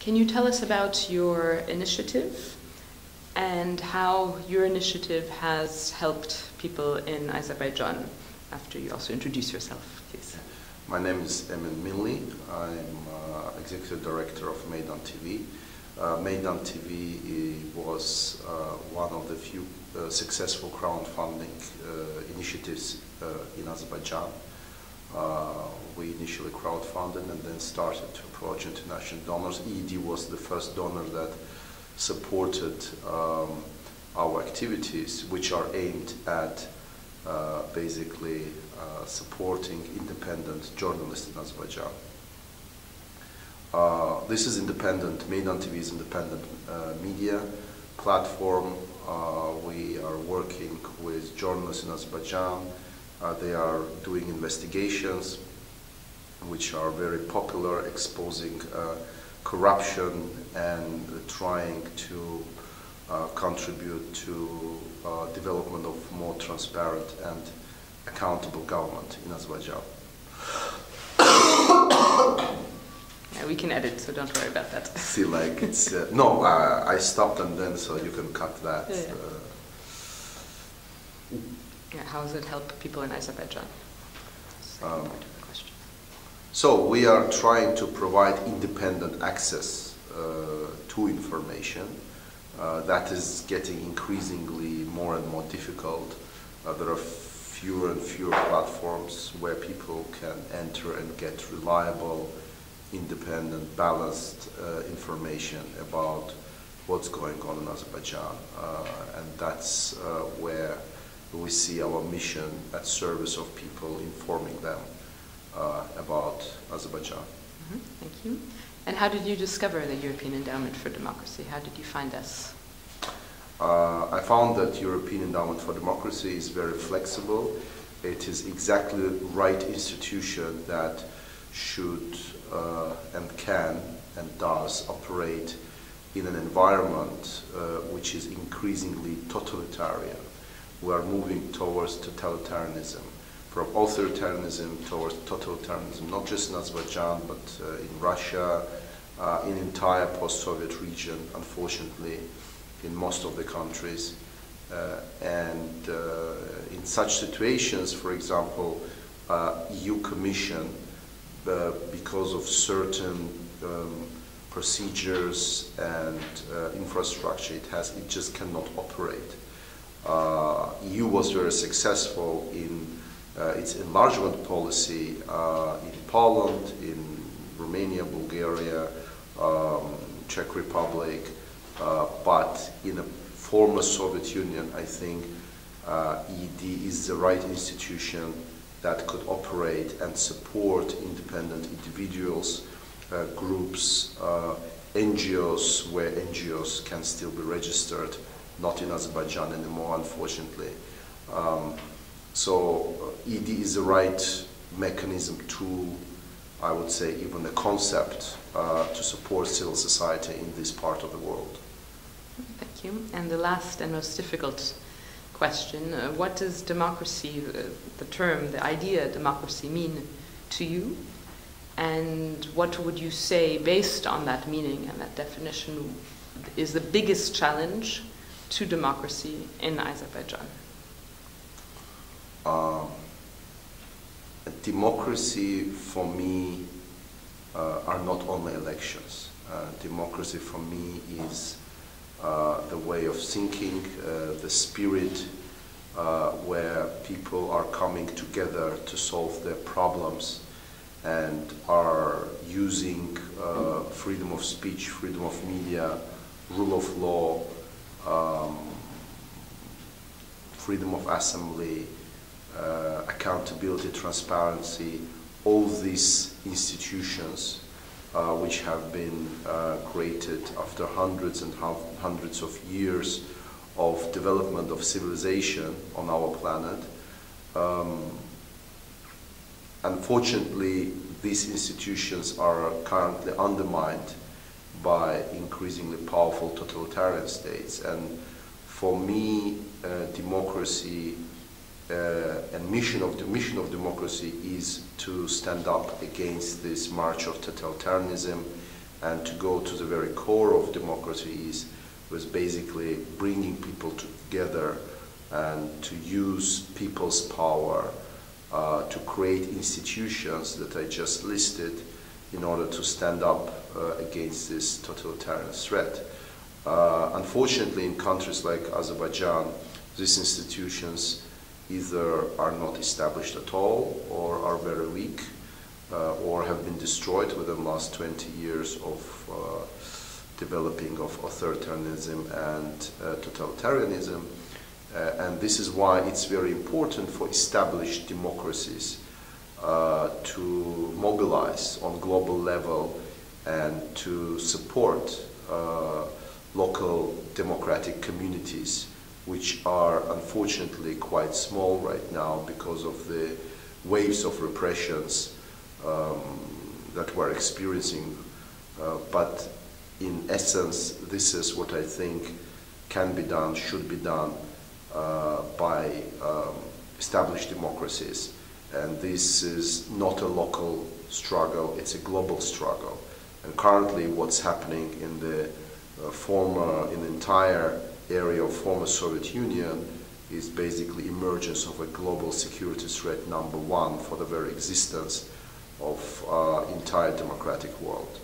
Can you tell us about your initiative and how your initiative has helped people in Azerbaijan, after you also introduce yourself, please? My name is Emin Milli. I'm Executive Director of Meydan TV. Meydan TV was one of the few successful crowdfunding initiatives in Azerbaijan. We initially crowdfunded and then started to approach international donors. EED was the first donor that supported our activities, which are aimed at basically supporting independent journalists in Azerbaijan. This is independent, Meydan TV is independent media platform. We are working with journalists in Azerbaijan. They are doing investigations which are very popular, exposing corruption and trying to contribute to development of more transparent and accountable government in Azerbaijan. Yeah, we can edit, so don't worry about that. See, like it's no, I stopped and then so you can cut that. Yeah, how does it help people in Azerbaijan? So we are trying to provide independent access to information. That is getting increasingly more and more difficult. There are fewer and fewer platforms where people can enter and get reliable, independent, balanced information about what's going on in Azerbaijan. And that's where we see our mission at service of people, informing them about Azerbaijan. Thank you. And how did you discover the European Endowment for Democracy? How did you find us? I found that European Endowment for Democracy is very flexible. It is exactly the right institution that should and can and does operate in an environment which is increasingly totalitarian. We are moving towards totalitarianism, from authoritarianism towards totalitarianism, not just in Azerbaijan, but in Russia, in the entire post-Soviet region, unfortunately, in most of the countries. And in such situations, for example, EU Commission, because of certain procedures and infrastructure it has, it just cannot operate. EU was very successful in its enlargement policy in Poland, in Romania, Bulgaria, Czech Republic, but in a former Soviet Union, I think EED is the right institution that could operate and support independent individuals, groups, NGOs, where NGOs can still be registered, not in Azerbaijan anymore, unfortunately. So EED is the right mechanism, tool, I would say even a concept to support civil society in this part of the world. Thank you. And the last and most difficult question, what does democracy, the term, the idea democracy mean to you? And what would you say, based on that meaning and that definition, is the biggest challenge to democracy in Azerbaijan? Democracy for me are not only elections. Democracy for me is the way of thinking, the spirit where people are coming together to solve their problems and are using freedom of speech, freedom of media, rule of law, freedom of assembly, accountability, transparency, all these institutions which have been created after hundreds and hundreds of years of development of civilization on our planet. Unfortunately, these institutions are currently undermined by increasingly powerful totalitarian states. And for me, democracy and mission of democracy is to stand up against this march of totalitarianism and to go to the very core of democracy was basically bringing people together and to use people's power to create institutions that I just listed in order to stand up against this totalitarian threat. Unfortunately, in countries like Azerbaijan, these institutions either are not established at all or are very weak or have been destroyed within the last 20 years of developing of authoritarianism and totalitarianism. And this is why it's very important for established democracies to mobilize on global level and to support local democratic communities, which are unfortunately quite small right now because of the waves of repressions that we're experiencing. But in essence, this is what I think can be done, should be done by established democracies. And this is not a local struggle, it's a global struggle. And currently what's happening in the entire area of former Soviet Union is basically emergence of a global security threat #1 for the very existence of entire democratic world.